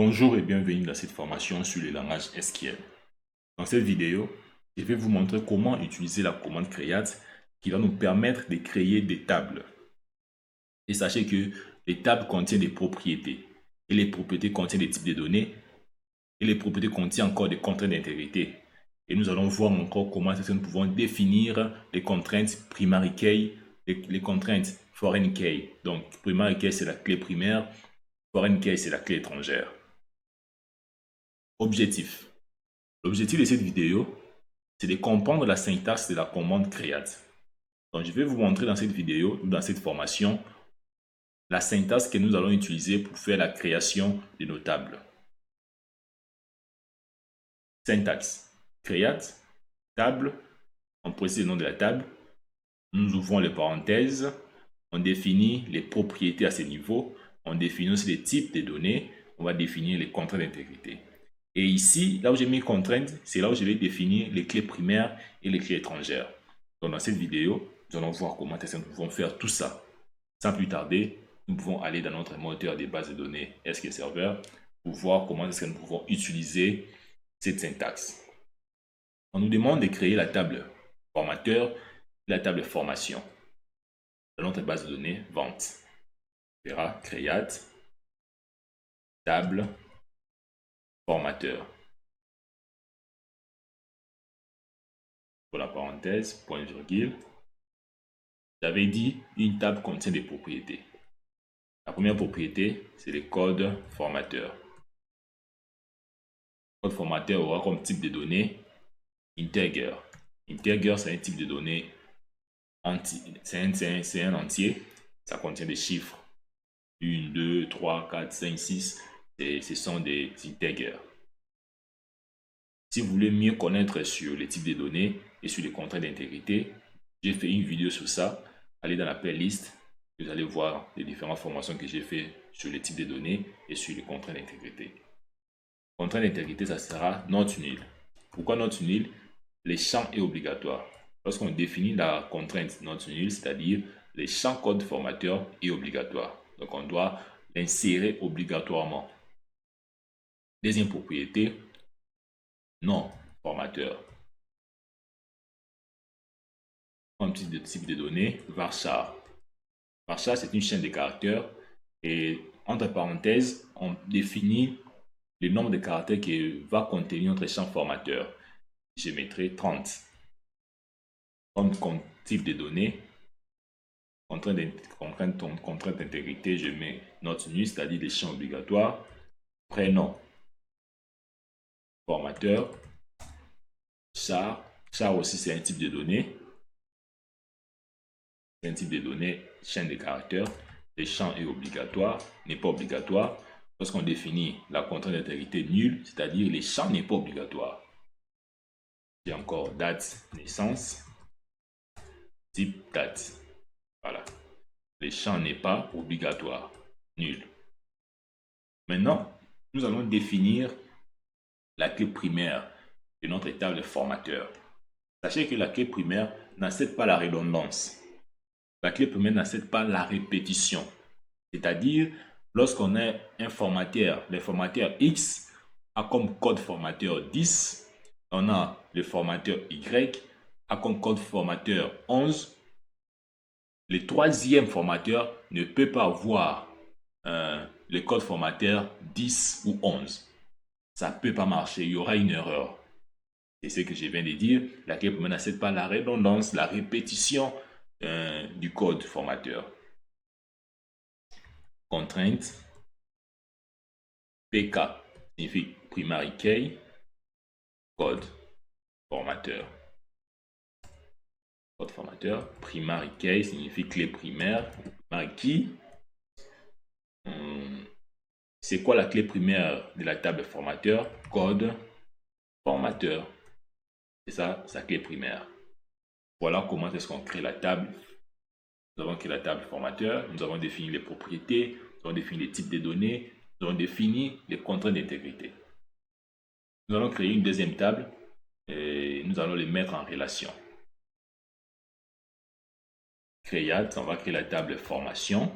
Bonjour et bienvenue dans cette formation sur les langages SQL. Dans cette vidéo, je vais vous montrer comment utiliser la commande create qui va nous permettre de créer des tables. Et sachez que les tables contiennent des propriétés et les propriétés contiennent des types de données et les propriétés contiennent encore des contraintes d'intégrité. Et nous allons voir encore comment est-ce que nous pouvons définir les contraintes primary key, les contraintes foreign key. Donc primary key c'est la clé primaire, foreign key c'est la clé étrangère. Objectif. L'objectif de cette vidéo, c'est de comprendre la syntaxe de la commande create. Donc, je vais vous montrer dans cette vidéo ou dans cette formation la syntaxe que nous allons utiliser pour faire la création de nos tables. Syntaxe. Create, table, on précise le nom de la table, nous ouvrons les parenthèses, on définit les propriétés à ce niveau, on définit aussi les types de données, on va définir les contraintes d'intégrité. Et ici, là où j'ai mis contraintes, c'est là où je vais définir les clés primaires et les clés étrangères. Donc dans cette vidéo, nous allons voir comment nous pouvons faire tout ça. Sans plus tarder, nous pouvons aller dans notre moteur des bases de données SQL Server pour voir comment nous pouvons utiliser cette syntaxe. On nous demande de créer la table formateur et la table formation. Dans notre base de données vente, on verra create table formateur. Pour la parenthèse, point virgule. J'avais dit une table contient des propriétés. La première propriété, c'est le code formateur. Le code formateur aura comme type de données integer. Integer, c'est un type de données c'est un entier. Ça contient des chiffres. 1, 2, 3, 4, 5, 6. Ce sont des integers. Si vous voulez mieux connaître sur les types de données et sur les contraintes d'intégrité, j'ai fait une vidéo sur ça. Allez dans la playlist, vous allez voir les différentes formations que j'ai fait sur les types de données et sur les contraintes d'intégrité. Contrainte d'intégrité, ça sera not null. Pourquoi not null? Les champs est obligatoire. Lorsqu'on définit la contrainte not null, c'est-à-dire les champs code formateur est obligatoire. Donc on doit l'insérer obligatoirement. Deuxième propriété, non formateur. Comme type de données, varchar. Varchar, c'est une chaîne de caractères et entre parenthèses, on définit le nombre de caractères que va contenir notre champ formateur. Je mettrai 30. Comme type de données, contrainte d'intégrité, je mets not null, c'est-à-dire les champs obligatoires. Prénom, formateur, char. Char aussi, c'est un type de données. C'est un type de données, chaîne de caractères. Le champ est obligatoire, n'est pas obligatoire. Lorsqu'on définit la contrainte d'intégrité nulle, c'est-à-dire les champs n'est pas obligatoire. J'ai encore date, naissance, type date. Voilà. Les champs n'est pas obligatoire, nul. Maintenant, nous allons définir la clé primaire de notre table formateur. Sachez que la clé primaire n'accepte pas la redondance. La clé primaire n'accepte pas la répétition. C'est-à-dire, lorsqu'on a un formateur, le formateur X a comme code formateur 10, on a le formateur Y a comme code formateur 11. Le troisième formateur ne peut pas avoir le code formateur 10 ou 11. Ça ne peut pas marcher, il y aura une erreur. C'est ce que je viens de dire. La clé primaire n'accepte pas la redondance, la répétition du code formateur. Contrainte. PK signifie primary key, code formateur. Code formateur. Primary key signifie clé primaire. Primary key. C'est quoi la clé primaire de la table formateur? Code formateur. C'est ça, sa clé primaire. Voilà comment est-ce qu'on crée la table. Nous avons créé la table formateur. Nous avons défini les propriétés. Nous avons défini les types de données. Nous avons défini les contraintes d'intégrité. Nous allons créer une deuxième table et nous allons les mettre en relation. Create, on va créer la table formation.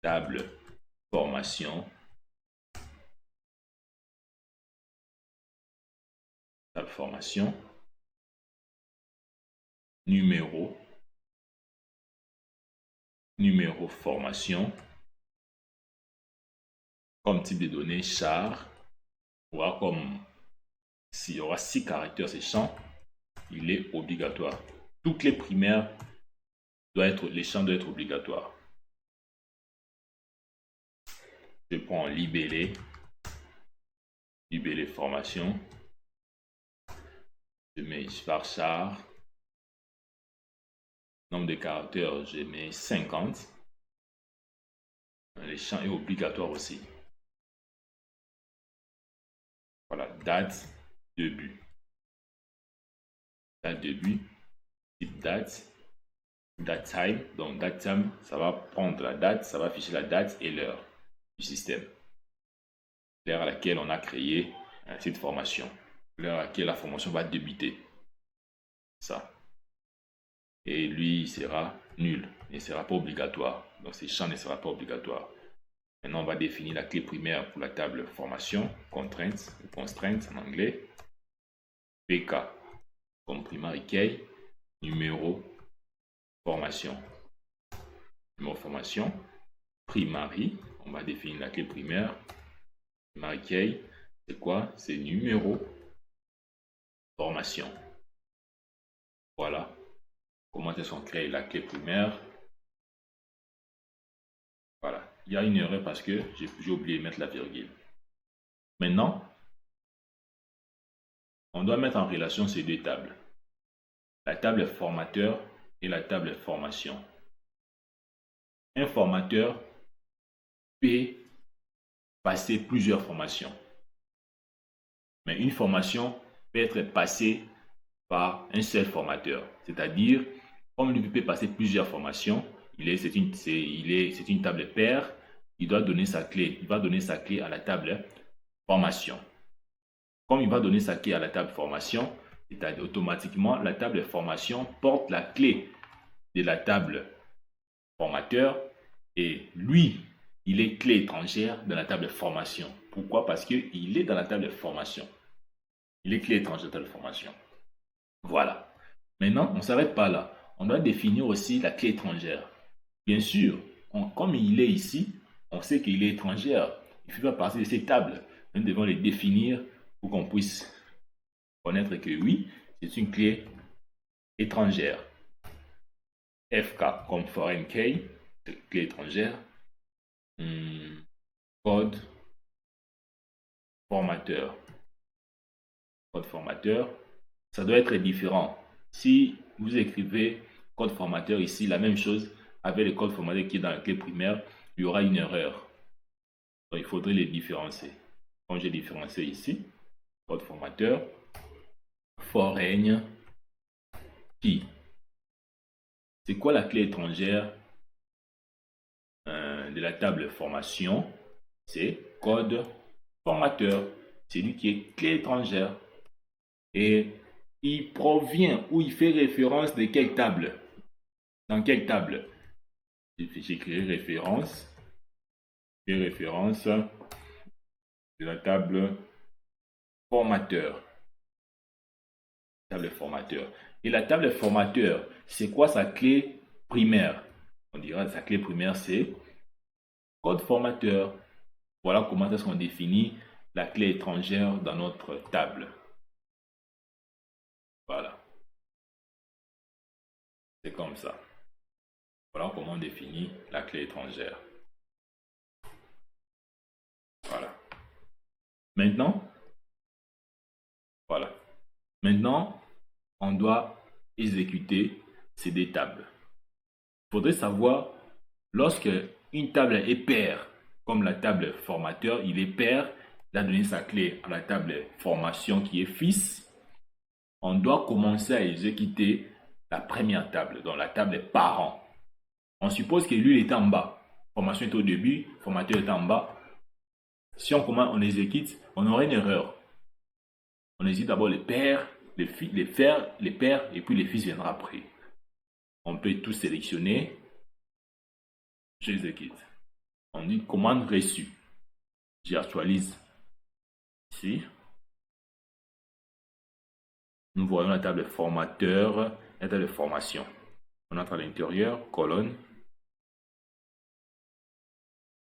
Table formation. table formation, numéro formation, comme type de données char, ou comme s'il y aura 6 caractères, ces champs, il est obligatoire. Toutes les primaires les champs doivent être obligatoires. Je prends libellé formation, je mets par char, nombre de caractères, je mets 50. Les champs est obligatoire aussi. Voilà, date, début. Date, début, type date, date time. Donc, date time, ça va prendre la date, ça va afficher la date et l'heure du système. L'heure à laquelle on a créé cette formation. L'heure à laquelle la formation va débuter. Ça. Et lui, il sera nul. Il ne sera pas obligatoire. Donc, ces champs ne sera pas obligatoire. Maintenant, on va définir la clé primaire pour la table formation, constraints en anglais. PK comme primary key, numéro formation. Numéro formation, primary, on va définir la clé primaire. Primary key, c'est quoi? C'est numéro formation. Voilà. Comment est-ce qu'on crée la clé primaire? Voilà. Il y a une erreur parce que j'ai oublié de mettre la virgule. Maintenant, on doit mettre en relation ces deux tables. La table formateur et la table formation. Un formateur peut passer plusieurs formations. Mais une formation peut être passée par un seul formateur. C'est-à-dire, comme lui peut passer plusieurs formations, c'est une table paire, il doit donner sa clé. Il va donner sa clé à la table formation. Comme il va donner sa clé à la table formation, c'est-à-dire automatiquement, la table formation porte la clé de la table formateur et lui, il est clé étrangère de la table formation. Pourquoi? Parce qu'il est dans la table formation. Il est clé étrangère de la table formation. Voilà. Maintenant, on ne s'arrête pas là. On doit définir aussi la clé étrangère. Bien sûr, comme il est ici, on sait qu'il est étrangère. Il fait partie de ces tables. Nous devons les définir pour qu'on puisse connaître que oui, c'est une clé étrangère. FK comme foreign key, clé étrangère. Code formateur. Code formateur, ça doit être différent. Si vous écrivez code formateur ici, la même chose avec le code formateur qui est dans la clé primaire, il y aura une erreur. Donc, il faudrait les différencier. Comme j'ai différencié ici, code formateur, foreign key. C'est quoi la clé étrangère de la table formation? C'est code formateur. C'est lui qui est clé étrangère. Et il provient ou il fait référence de quelle table? Dans quelle table? J'écris référence. Référence de la table formateur. Table formateur. Et la table formateur, c'est quoi sa clé primaire? On dira sa clé primaire, c'est code formateur. Voilà comment est-ce qu'on définit la clé étrangère dans notre table. Voilà. C'est comme ça. Voilà comment on définit la clé étrangère. Voilà. Maintenant, voilà. Maintenant, on doit exécuter ces deux tables. Il faudrait savoir, lorsque une table est paire, comme la table formateur, il est paire, il a donné sa clé à la table formation qui est fils, on doit commencer à exécuter la première table, donc la table parent. On suppose que lui il est en bas. Formation est au début, formateur est en bas. Si on commence, on exécute, on aura une erreur. On exécute d'abord les pères, les pères, et puis les fils viendra après. On peut tout sélectionner. J'exécute. On dit commande reçue. J'actualise ici. nous voyons la table formateur, la table de formation. On entre à l'intérieur, colonne.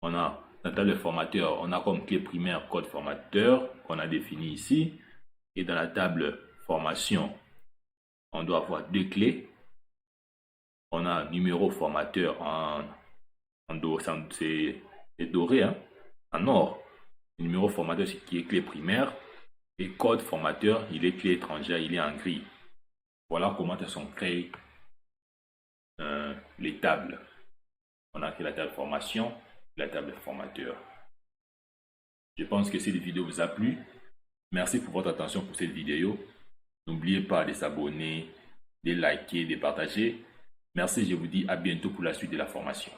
On a la table de formateur, on a comme clé primaire code formateur qu'on a défini ici. Et dans la table formation, on doit avoir deux clés. On a numéro formateur en c'est doré, hein, en or. Numéro formateur, c'est qui est clé primaire. Et code formateur, il est clé étrangère, il est en gris. Voilà comment elles sont créées les tables. On a créé la table formation, la table formateur. Je pense que cette vidéo vous a plu. Merci pour votre attention pour cette vidéo. N'oubliez pas de s'abonner, de liker, de partager. Merci, je vous dis à bientôt pour la suite de la formation.